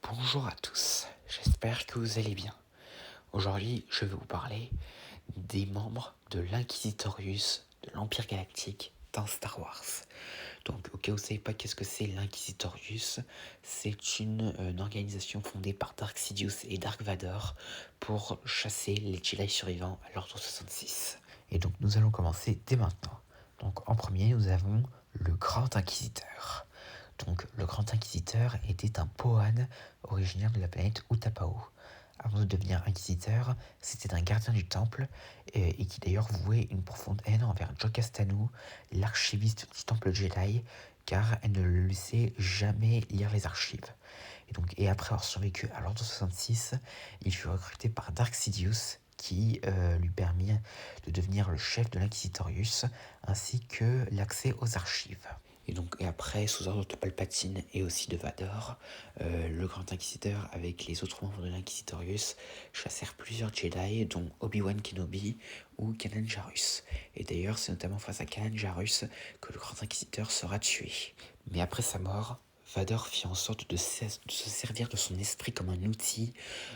Bonjour à tous, j'espère que vous allez bien. Aujourd'hui, je vais vous parler des membres de l'Inquisitorius de l'Empire Galactique dans Star Wars. Donc, au cas où vous ne savez pas qu'est-ce que c'est l'Inquisitorius, c'est une organisation fondée par Dark Sidious et Dark Vador pour chasser les Jedi survivants à l'Ordre 66. Et donc, nous allons commencer dès maintenant. Donc, en premier, nous avons le Grand Inquisiteur. Donc, le Grand Inquisiteur était un Pohan originaire de la planète Utapau. Avant de devenir inquisiteur, c'était un gardien du temple et qui d'ailleurs vouait une profonde haine envers Jocasta-Nu, l'archiviste du temple Jedi, car elle ne le laissait jamais lire les archives. Et après avoir survécu à l'Ordre 66, il fut recruté par Dark Sidious, qui lui permit de devenir le chef de l'Inquisitorius, ainsi que l'accès aux archives. Et après, sous ordre de Palpatine et aussi de Vador, le Grand Inquisiteur avec les autres membres de l'Inquisitorius chassèrent plusieurs Jedi, dont Obi-Wan Kenobi ou Kanan Jarrus. Et d'ailleurs, c'est notamment face à Kanan Jarrus que le Grand Inquisiteur sera tué. Mais après sa mort, Vador fit en sorte de se servir de son esprit comme un outil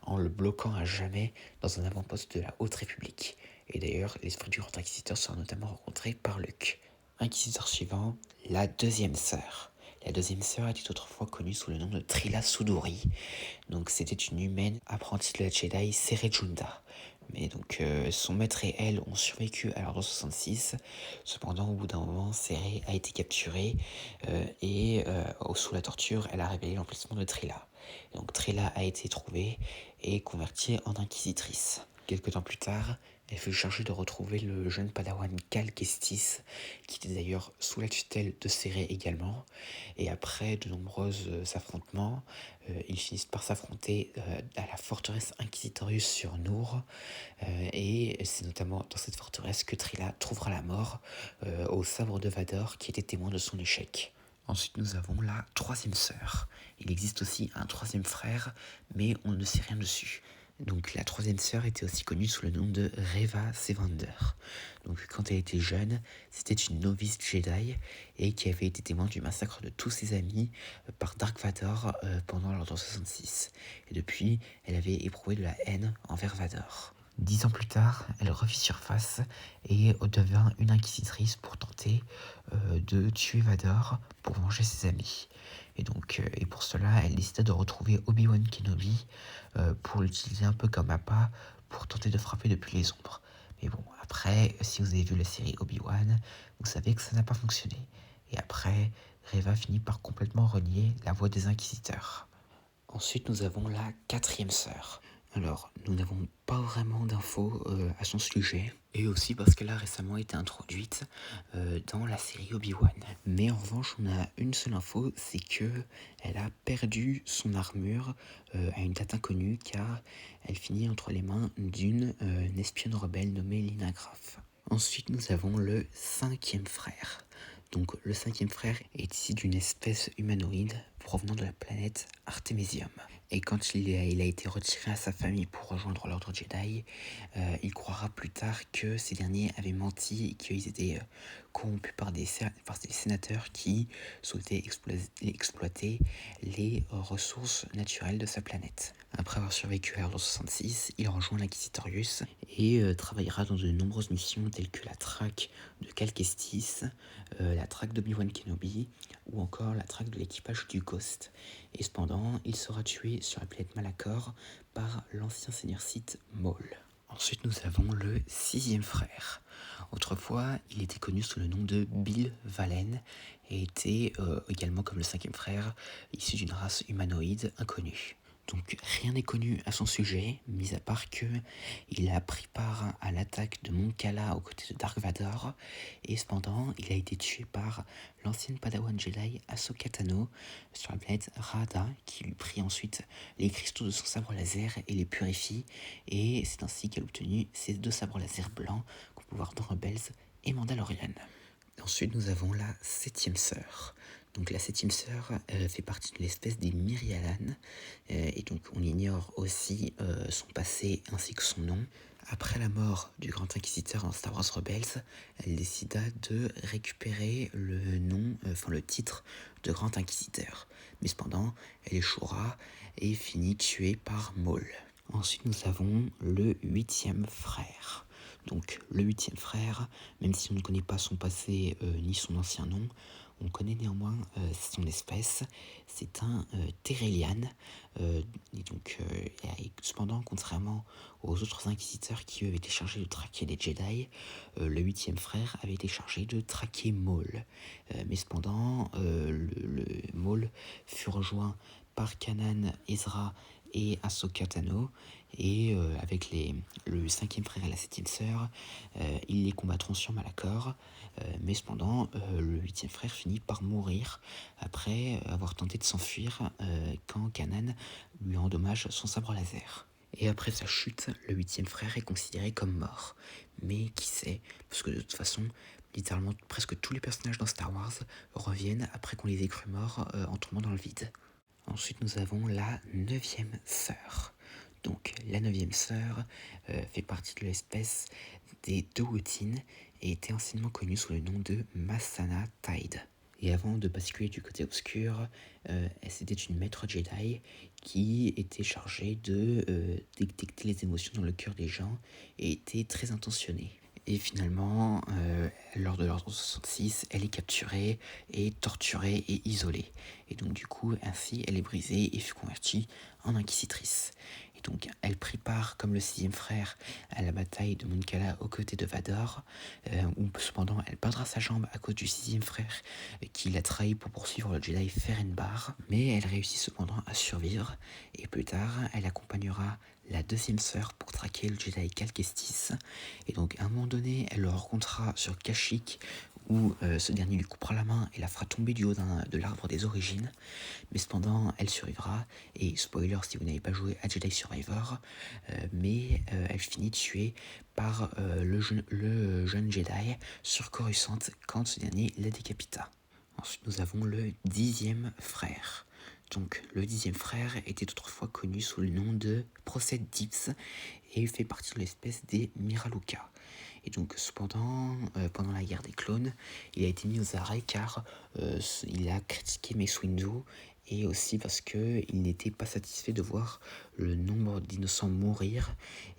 en le bloquant à jamais dans un avant-poste de la Haute République. Et d'ailleurs, l'esprit du Grand Inquisiteur sera notamment rencontré par Luke. Inquisiteur suivant, la deuxième sœur. La deuxième sœur était autrefois connue sous le nom de Trilla Suduri. Donc c'était une humaine apprentie de la Jedi Serejunda. Mais donc son maître et elle ont survécu à l'Ordre 66. Cependant, au bout d'un moment, Sere a été capturée sous la torture, elle a révélé l'emplacement de Trilla. Et donc Trilla a été trouvée et convertie en inquisitrice. Quelque temps plus tard, elle fut chargée de retrouver le jeune padawan Cal Kestis, qui était d'ailleurs sous la tutelle de Sere également. Et après de nombreux affrontements, ils finissent par s'affronter à la forteresse Inquisitorius sur Nour. Et c'est notamment dans cette forteresse que Trilla trouvera la mort au sabre de Vador, qui était témoin de son échec. Ensuite, nous avons la troisième sœur. Il existe aussi un troisième frère, mais on ne sait rien dessus. Donc la troisième sœur était aussi connue sous le nom de Reva Sevander. Donc quand elle était jeune, c'était une novice Jedi et qui avait été témoin du massacre de tous ses amis par Dark Vador pendant l'Ordre 66. Et depuis, elle avait éprouvé de la haine envers Vador. 10 ans plus tard, elle refit surface et devint une inquisitrice pour tenter de tuer Vador pour venger ses amis. Et pour cela, elle décida de retrouver Obi-Wan Kenobi pour l'utiliser un peu comme appât pour tenter de frapper depuis les ombres. Mais bon, après, si vous avez vu la série Obi-Wan, vous savez que ça n'a pas fonctionné. Et après, Reva finit par complètement renier la voix des inquisiteurs. Ensuite, nous avons la quatrième sœur. Alors, nous n'avons pas vraiment d'infos à son sujet, et aussi parce qu'elle a récemment été introduite dans la série Obi-Wan. Mais en revanche, on a une seule info, c'est que elle a perdu son armure à une date inconnue, car elle finit entre les mains d'une espionne rebelle nommée Lina Graff. Ensuite, nous avons le cinquième frère. Donc, le cinquième frère est issu d'une espèce humanoïde provenant de la planète Artemisium. Et quand il a été retiré à sa famille pour rejoindre l'Ordre Jedi, il croira plus tard que ces derniers avaient menti et qu'ils étaient corrompus par des sénateurs qui souhaitaient exploiter les ressources naturelles de sa planète. Après avoir survécu à l'Ordre 66, il rejoint l'Inquisitorius et travaillera dans de nombreuses missions telles que la traque de Cal Kestis, la traque d'Obi-Wan Kenobi ou encore la traque de l'équipage du Ghost. Et cependant, il sera tué sur la planète Malachor par l'ancien seigneur Sith Maul. Ensuite, nous avons le sixième frère. Autrefois, il était connu sous le nom de Bill Valen et était également, comme le cinquième frère, issu d'une race humanoïde inconnue. Donc rien n'est connu à son sujet, mis à part que il a pris part à l'attaque de Mon Cala aux côtés de Dark Vador, et cependant il a été tué par l'ancienne Padawan Jedi Ahsoka Tano sur la planète Raada, qui lui prit ensuite les cristaux de son sabre laser et les purifie, et c'est ainsi qu'elle a obtenu ces deux sabres laser blancs qu'on peut voir dans Rebels et Mandalorian. Ensuite, nous avons la septième sœur. Donc la septième sœur fait partie de l'espèce des Myrialan, et donc on ignore aussi son passé ainsi que son nom. Après la mort du Grand Inquisiteur dans Star Wars Rebels, elle décida de récupérer le nom, le titre de Grand Inquisiteur. Mais cependant, elle échouera et finit tuée par Maul. Ensuite, nous avons le 8e frère. Donc, le 8e frère, même si on ne connaît pas son passé ni son ancien nom, on connaît néanmoins son espèce. C'est un Terrellian. Cependant, contrairement aux autres inquisiteurs qui eux avaient été chargés de traquer les Jedi, le 8e frère avait été chargé de traquer Maul. Mais cependant, le Maul fut rejoint par Kanan, Ezra et Ahsoka Tano, et avec le 5e frère et la 7e sœur, ils les combattront sur Malachor, mais cependant le 8e frère finit par mourir après avoir tenté de s'enfuir quand Kanan lui endommage son sabre laser. Et après sa chute, le 8e frère est considéré comme mort. Mais qui sait, parce que de toute façon, littéralement presque tous les personnages dans Star Wars reviennent après qu'on les ait cru morts en tombant dans le vide. Ensuite, nous avons la 9e sœur. Donc, la 9e sœur fait partie de l'espèce des Dootin et était anciennement connue sous le nom de Masana Tide. Et avant de basculer du côté obscur, c'était une maître Jedi qui était chargée de détecter les émotions dans le cœur des gens et était très intentionnée. Et finalement, lors de l'ordre 66, elle est capturée et torturée et isolée. Et donc du coup, ainsi, elle est brisée et fut convertie en inquisitrice. Et donc, elle prit part, comme le 6e frère, à la bataille de Mon Cala aux côtés de Vador, où cependant, elle perdra sa jambe à cause du 6e frère qui l'a trahi pour poursuivre le Jedi Ferenbar. Mais elle réussit cependant à survivre, et plus tard, elle accompagnera la 2e sœur pour traquer le Jedi Cal Kestis. Et donc à un moment donné, elle le rencontrera sur Kashyyyk, où ce dernier lui coupera la main et la fera tomber du haut de l'arbre des origines. Mais cependant, elle survivra, et spoiler si vous n'avez pas joué à Jedi Survivor, elle finit tuée par le jeune Jedi sur Coruscant quand ce dernier la décapita. Ensuite, nous avons le 10e frère. Donc, le 10e frère était autrefois connu sous le nom de Procès Dips et il fait partie de l'espèce des Miraluka. Et donc, cependant, pendant la guerre des clones, il a été mis aux arrêts car il a critiqué Mace Windu et aussi parce qu'il n'était pas satisfait de voir le nombre d'innocents mourir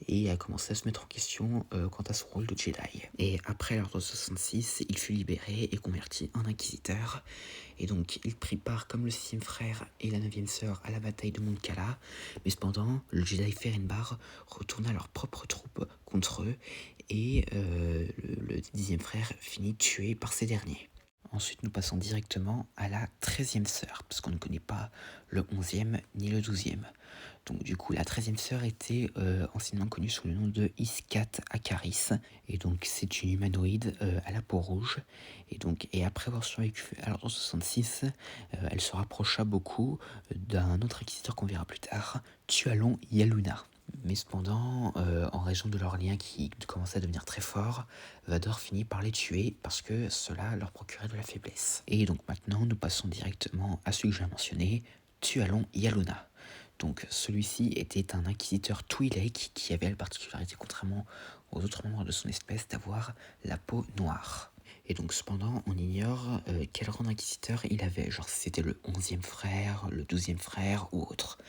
et a commencé à se mettre en question quant à son rôle de Jedi. Et après l'ordre 66, il fut libéré et converti en inquisiteur. Et donc il prit part comme le 6e frère et la 9e sœur à la bataille de Mon Cala, mais cependant le Jedi Ferenbar retourna leurs propres troupes contre eux et le 10e frère finit tué par ces derniers. Ensuite, nous passons directement à la 13e sœur, parce qu'on ne connaît pas le 11e ni le 12e. Donc du coup, la 13e sœur était anciennement connue sous le nom de Iskat Akaris. Et donc c'est une humanoïde à la peau rouge. Et après avoir survécu à l'ordre 66, elle se rapprocha beaucoup d'un autre inquisiteur qu'on verra plus tard, Tualon Yaluna. Mais cependant, en raison de leur lien qui commençait à devenir très fort, Vador finit par les tuer parce que cela leur procurait de la faiblesse. Et donc maintenant, nous passons directement à celui que j'ai mentionné, Tualon Yaluna. Donc celui-ci était un inquisiteur Twi'lek qui avait la particularité, contrairement aux autres membres de son espèce, d'avoir la peau noire. Et donc cependant, on ignore quel rang d'inquisiteur il avait, genre si c'était le 11e frère, le 12e frère ou autre.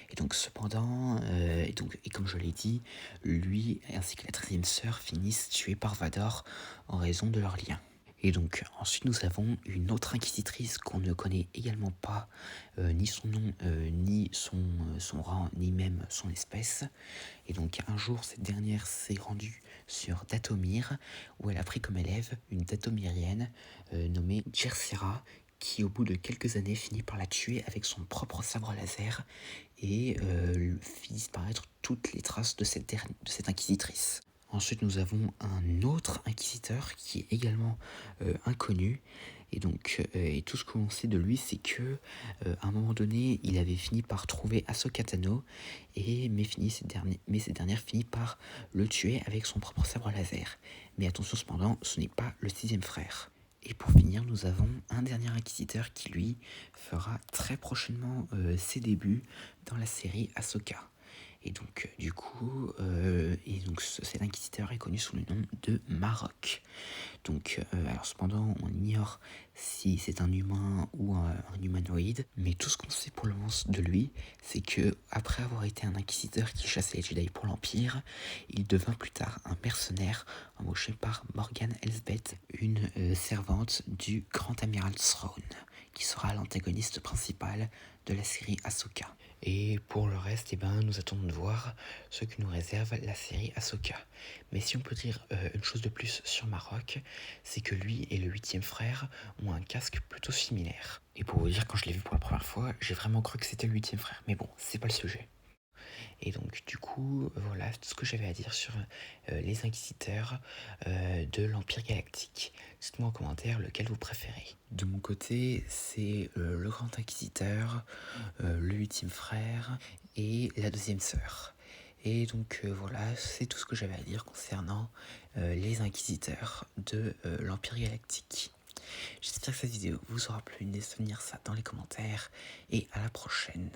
Et donc cependant, et comme je l'ai dit, lui ainsi que la 13e sœur finissent tués par Vador en raison de leur lien. Et donc ensuite nous avons une autre inquisitrice qu'on ne connaît également pas, ni son nom, ni son rang, ni même son espèce. Et donc un jour cette dernière s'est rendue sur Dathomir, où elle a pris comme élève une Dathomirienne nommée Jerseera, qui au bout de quelques années finit par la tuer avec son propre sabre laser et fit disparaître toutes les traces de cette inquisitrice. Ensuite, nous avons un autre inquisiteur qui est également inconnu. Et donc, tout ce que l'on sait de lui, c'est que à un moment donné, il avait fini par trouver Ahsoka Tano, mais cette dernière finit par le tuer avec son propre sabre laser. Mais attention cependant, ce n'est pas le 6e frère. Et pour finir, nous avons un dernier inquisiteur qui lui fera très prochainement ses débuts dans la série Ahsoka. Et donc cet inquisiteur est connu sous le nom de Marok. Donc, alors cependant, on ignore si c'est un humain ou un humanoïde, mais tout ce qu'on sait pour le moment de lui, c'est que après avoir été un inquisiteur qui chassait les Jedi pour l'Empire, il devint plus tard un mercenaire embauché par Morgan Elsbeth, une servante du grand amiral Thrawn, qui sera l'antagoniste principal de la série Ahsoka. Et pour le reste, nous attendons de voir ce que nous réserve la série Ahsoka. Mais si on peut dire une chose de plus sur Marok, c'est que lui et le 8e frère ont un casque plutôt similaire. Et pour vous dire, quand je l'ai vu pour la première fois, j'ai vraiment cru que c'était le 8e frère. Mais bon, c'est pas le sujet. Et donc du coup, voilà tout ce que j'avais à dire sur les inquisiteurs de l'Empire Galactique. Dites-moi en commentaire lequel vous préférez. De mon côté, c'est le Grand Inquisiteur, le 8e frère et la 2e sœur. Et donc voilà, c'est tout ce que j'avais à dire concernant les inquisiteurs de l'Empire Galactique. J'espère que cette vidéo vous aura plu, n'hésitez pas à venir ça dans les commentaires et à la prochaine.